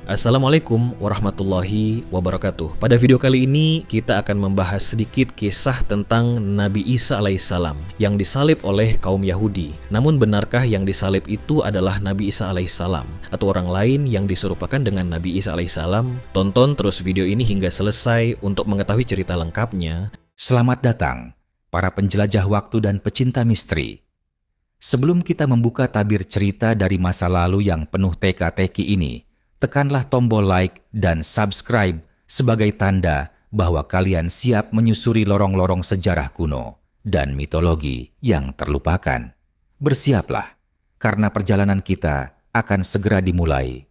Assalamualaikum warahmatullahi wabarakatuh. Pada video kali ini kita akan membahas sedikit kisah tentang Nabi Isa alaihissalam yang disalib oleh kaum Yahudi. Namun benarkah yang disalib itu adalah Nabi Isa alaihissalam atau orang lain yang diserupakan dengan Nabi Isa alaihissalam? Tonton terus video ini hingga selesai untuk mengetahui cerita lengkapnya. Selamat datang para penjelajah waktu dan pecinta misteri. Sebelum kita membuka tabir cerita dari masa lalu yang penuh teka-teki ini, tekanlah tombol like dan subscribe sebagai tanda bahwa kalian siap menyusuri lorong-lorong sejarah kuno dan mitologi yang terlupakan. Bersiaplah, karena perjalanan kita akan segera dimulai.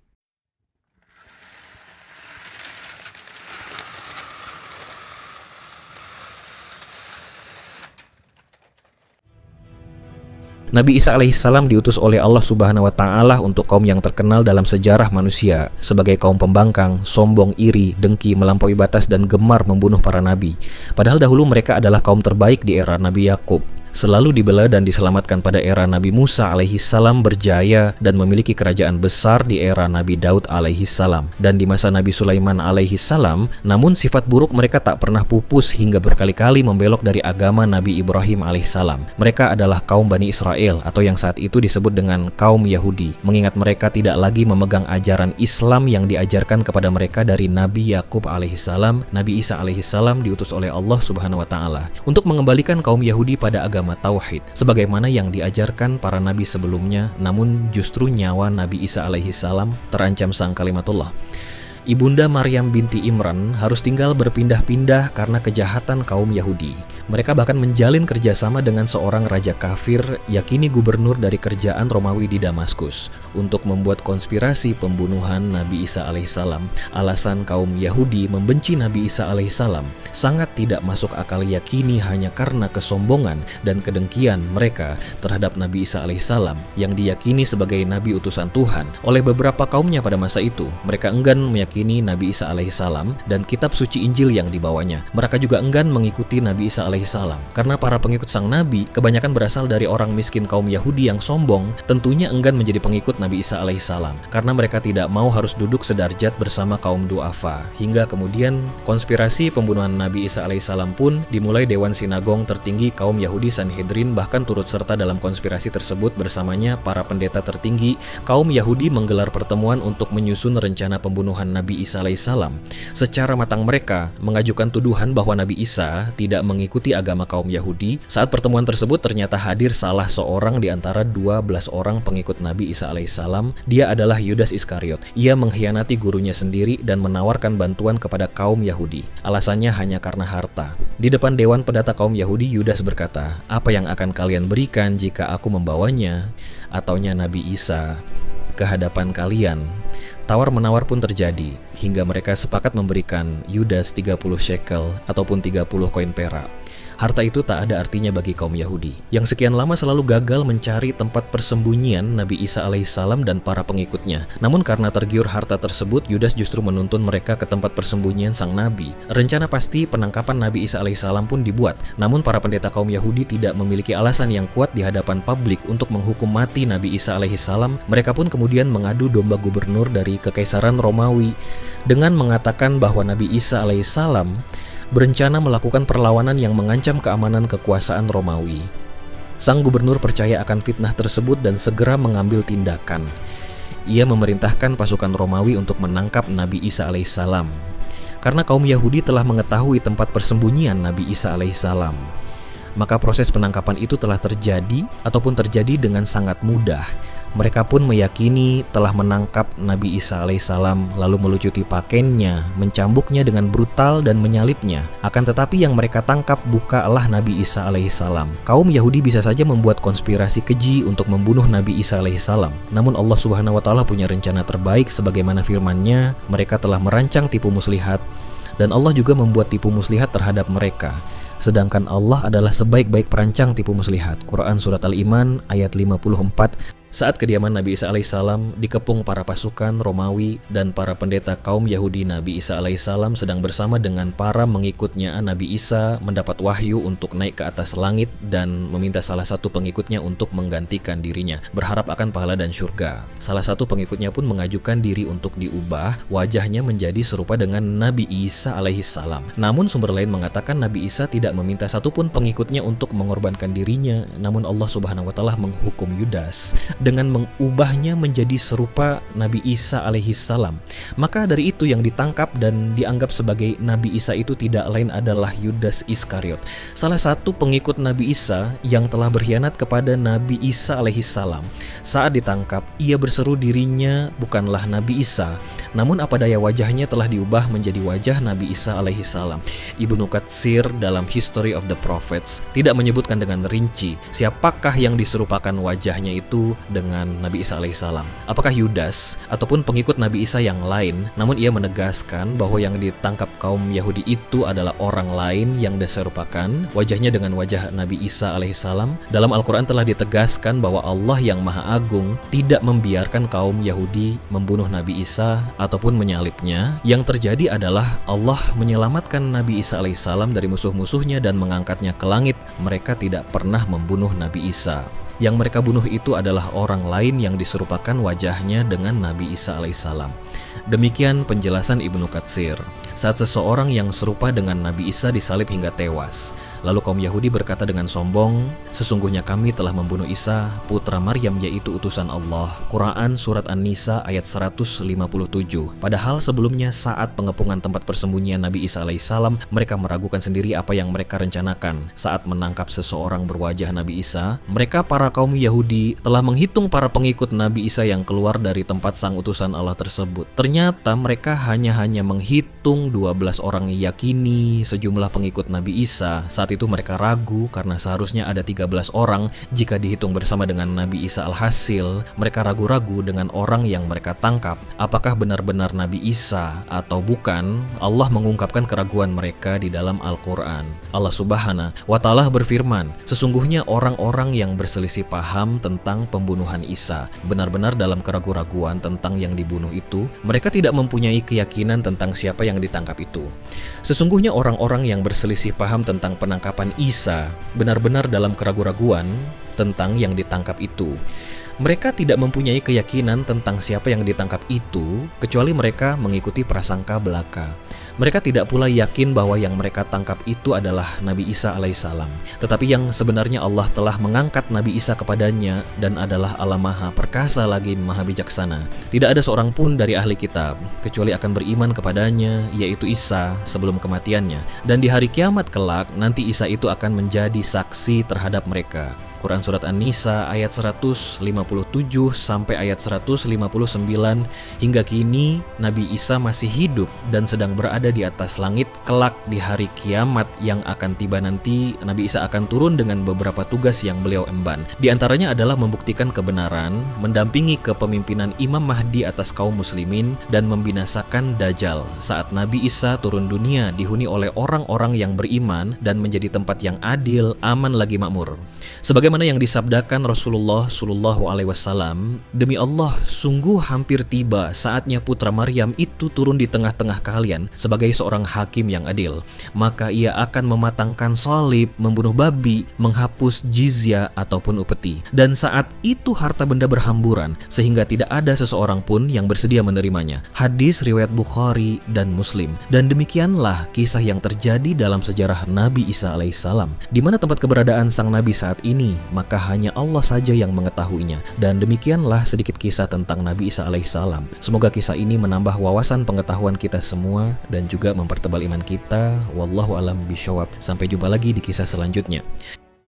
Nabi Isa alaihissalam diutus oleh Allah Subhanahu wa Ta'ala untuk kaum yang terkenal dalam sejarah manusia sebagai kaum pembangkang, sombong, iri, dengki, melampaui batas, dan gemar membunuh para nabi. Padahal dahulu mereka adalah kaum terbaik di era Nabi Yakub. Selalu dibela dan diselamatkan pada era Nabi Musa alaihissalam berjaya dan memiliki kerajaan besar di era Nabi Daud alaihissalam dan di masa Nabi Sulaiman alaihissalam. Namun sifat buruk mereka tak pernah pupus hingga berkali-kali membelok dari agama Nabi Ibrahim alaihissalam. Mereka adalah kaum Bani Israel atau yang saat itu disebut dengan kaum Yahudi, mengingat mereka tidak lagi memegang ajaran Islam yang diajarkan kepada mereka dari Nabi Yakub alaihissalam. Nabi Isa alaihissalam diutus oleh Allah Subhanahu wa Ta'ala untuk mengembalikan kaum Yahudi pada agama tauhid sebagaimana yang diajarkan para nabi sebelumnya. Namun justru nyawa Nabi Isa alaihissalam terancam sang kalimatullah. Ibunda Maryam binti Imran harus tinggal berpindah-pindah karena kejahatan kaum Yahudi. Mereka bahkan menjalin kerjasama dengan seorang raja kafir, yakini gubernur dari kerajaan Romawi di Damaskus, untuk membuat konspirasi pembunuhan Nabi Isa alaihissalam. Alasan kaum Yahudi membenci Nabi Isa alaihissalam sangat tidak masuk akal, yakini hanya karena kesombongan dan kedengkian mereka terhadap Nabi Isa alaihissalam yang diyakini sebagai nabi utusan Tuhan oleh beberapa kaumnya pada masa itu. Mereka enggan meyakini Nabi Isa alaihissalam dan kitab suci Injil yang dibawanya. Mereka juga enggan mengikuti Nabi Isa alaihissalam karena para pengikut sang nabi kebanyakan berasal dari orang miskin kaum Yahudi yang sombong, tentunya enggan menjadi pengikut Nabi Isa alaihissalam karena mereka tidak mau harus duduk sedarjat bersama kaum duafa. Hingga kemudian konspirasi pembunuhan Nabi Isa alaihissalam pun dimulai. Dewan Sinagong tertinggi kaum Yahudi Sanhedrin bahkan turut serta dalam konspirasi tersebut. Bersamanya para pendeta tertinggi kaum Yahudi menggelar pertemuan untuk menyusun rencana pembunuhan Nabi Isa alaihissalam. Secara matang mereka mengajukan tuduhan bahwa Nabi Isa tidak mengikuti agama kaum Yahudi. Saat pertemuan tersebut ternyata hadir salah seorang di antara 12 orang pengikut Nabi Isa alaihissalam. Dia adalah Yudas Iskariot. Ia mengkhianati gurunya sendiri dan menawarkan bantuan kepada kaum Yahudi. Alasannya hanya karena harta. Di depan dewan pendeta kaum Yahudi, Yudas berkata, "Apa yang akan kalian berikan jika aku membawanya ataunya Nabi Isa ke hadapan kalian?" Tawar-menawar pun terjadi hingga mereka sepakat memberikan Yudas 30 shekel ataupun 30 koin perak. Harta itu tak ada artinya bagi kaum Yahudi yang sekian lama selalu gagal mencari tempat persembunyian Nabi Isa alaihissalam dan para pengikutnya. Namun karena tergiur harta tersebut, Yudas justru menuntun mereka ke tempat persembunyian sang nabi. Rencana pasti penangkapan Nabi Isa alaihissalam pun dibuat. Namun para pendeta kaum Yahudi tidak memiliki alasan yang kuat di hadapan publik untuk menghukum mati Nabi Isa alaihissalam. Mereka pun kemudian mengadu domba gubernur dari Kekaisaran Romawi dengan mengatakan bahwa Nabi Isa alaihissalam berencana melakukan perlawanan yang mengancam keamanan kekuasaan Romawi. Sang gubernur percaya akan fitnah tersebut dan segera mengambil tindakan. Ia memerintahkan pasukan Romawi untuk menangkap Nabi Isa alaihissalam. Karena kaum Yahudi telah mengetahui tempat persembunyian Nabi Isa alaihissalam, maka proses penangkapan itu telah terjadi ataupun terjadi dengan sangat mudah. Mereka pun meyakini telah menangkap Nabi Isa alaihissalam lalu melucuti pakaiannya, mencambuknya dengan brutal dan menyalibnya. Akan tetapi yang mereka tangkap bukanlah Nabi Isa alaihissalam. Kaum Yahudi bisa saja membuat konspirasi keji untuk membunuh Nabi Isa alaihissalam. Namun Allah Subhanahu wa Ta'ala punya rencana terbaik sebagaimana firman-Nya. Mereka telah merancang tipu muslihat dan Allah juga membuat tipu muslihat terhadap mereka. Sedangkan Allah adalah sebaik-baik perancang tipu muslihat. Quran Surat Al-Iman ayat 54. Saat kediaman Nabi Isa alaihissalam dikepung para pasukan Romawi dan para pendeta kaum Yahudi, Nabi Isa alaihissalam sedang bersama dengan para mengikutnya. Nabi Isa mendapat wahyu untuk naik ke atas langit dan meminta salah satu pengikutnya untuk menggantikan dirinya, berharap akan pahala dan surga. Salah satu pengikutnya pun mengajukan diri untuk diubah wajahnya menjadi serupa dengan Nabi Isa alaihissalam. Namun sumber lain mengatakan Nabi Isa tidak meminta satupun pengikutnya untuk mengorbankan dirinya, namun Allah Subhanahu wa Ta'ala menghukum Yudas dengan mengubahnya menjadi serupa Nabi Isa alaihissalam. Maka dari itu yang ditangkap dan dianggap sebagai Nabi Isa itu tidak lain adalah Yudas Iskariot, salah satu pengikut Nabi Isa yang telah berkhianat kepada Nabi Isa alaihissalam. Saat ditangkap, ia berseru dirinya bukanlah Nabi Isa, namun apa daya wajahnya telah diubah menjadi wajah Nabi Isa alaihissalam. Ibnu Katsir dalam History of the Prophets tidak menyebutkan dengan rinci siapakah yang diserupakan wajahnya itu dengan Nabi Isa alaihissalam. Apakah Yudas ataupun pengikut Nabi Isa yang lain? Namun ia menegaskan bahwa yang ditangkap kaum Yahudi itu adalah orang lain yang diserupakan wajahnya dengan wajah Nabi Isa alaihissalam. Dalam Al-Quran telah ditegaskan bahwa Allah yang Maha Agung tidak membiarkan kaum Yahudi membunuh Nabi Isa ataupun menyalibnya. Yang terjadi adalah Allah menyelamatkan Nabi Isa alaihissalam dari musuh-musuhnya dan mengangkatnya ke langit. Mereka tidak pernah membunuh Nabi Isa. Yang mereka bunuh itu adalah orang lain yang diserupakan wajahnya dengan Nabi Isa alaihissalam. Demikian penjelasan Ibnu Katsir. Saat seseorang yang serupa dengan Nabi Isa disalib hingga tewas, lalu kaum Yahudi berkata dengan sombong, sesungguhnya kami telah membunuh Isa, putra Maryam, yaitu utusan Allah. Quran Surat An-Nisa ayat 157. Padahal sebelumnya saat pengepungan tempat persembunyian Nabi Isa alaihissalam, mereka meragukan sendiri apa yang mereka rencanakan. Saat menangkap seseorang berwajah Nabi Isa, mereka para kaum Yahudi telah menghitung para pengikut Nabi Isa yang keluar dari tempat sang utusan Allah tersebut. Ternyata mereka hanya menghitung 12 orang yakini sejumlah pengikut Nabi Isa. Saat itu mereka ragu karena seharusnya ada 13 orang jika dihitung bersama dengan Nabi Isa. Alhasil mereka ragu-ragu dengan orang yang mereka tangkap. Apakah benar-benar Nabi Isa atau bukan? Allah mengungkapkan keraguan mereka di dalam Al-Quran. Allah Subhanahu wa Ta'ala berfirman, sesungguhnya orang-orang yang berselisih paham tentang pembunuhan Isa benar-benar dalam keraguan-raguan tentang yang dibunuh itu. Mereka tidak mempunyai keyakinan tentang siapa yang ditangkap itu. Sesungguhnya orang-orang yang berselisih paham tentang penangkapan Isa benar-benar dalam keraguan-raguan tentang yang ditangkap itu. Mereka tidak mempunyai keyakinan tentang siapa yang ditangkap itu, kecuali mereka mengikuti prasangka belaka. Mereka tidak pula yakin bahwa yang mereka tangkap itu adalah Nabi Isa alaihissalam. Tetapi yang sebenarnya Allah telah mengangkat Nabi Isa kepadanya dan adalah Allah Maha Perkasa lagi Maha Bijaksana. Tidak ada seorang pun dari ahli kitab kecuali akan beriman kepadanya, yaitu Isa sebelum kematiannya. Dan di hari kiamat kelak, nanti Isa itu akan menjadi saksi terhadap mereka. Quran Surat An-Nisa ayat 157 sampai ayat 159. Hingga kini Nabi Isa masih hidup dan sedang berada di atas langit. Kelak di hari kiamat yang akan tiba nanti, Nabi Isa akan turun dengan beberapa tugas yang beliau emban. Di antaranya adalah membuktikan kebenaran, mendampingi kepemimpinan Imam Mahdi atas kaum muslimin, dan membinasakan Dajjal. Saat Nabi Isa turun dunia dihuni oleh orang-orang yang beriman dan menjadi tempat yang adil, aman lagi makmur. Sebagaimana yang disabdakan Rasulullah SAW, demi Allah, sungguh hampir tiba saatnya putra Maryam itu turun di tengah-tengah kalian sebagai seorang hakim yang adil. Maka ia akan mematangkan salib, membunuh babi, menghapus jizyah ataupun upeti. Dan saat itu harta benda berhamburan sehingga tidak ada seseorang pun yang bersedia menerimanya. Hadis riwayat Bukhari dan Muslim. Dan demikianlah kisah yang terjadi dalam sejarah Nabi Isa alaihissalam. Di mana tempat keberadaan sang Nabi saat ini, maka hanya Allah saja yang mengetahuinya. Dan demikianlah sedikit kisah tentang Nabi Isa alaihissalam. Semoga kisah ini menambah wawasan pengetahuan kita semua dan juga mempertebal iman kita. Wallahu alam bishawab. Sampai jumpa lagi di kisah selanjutnya.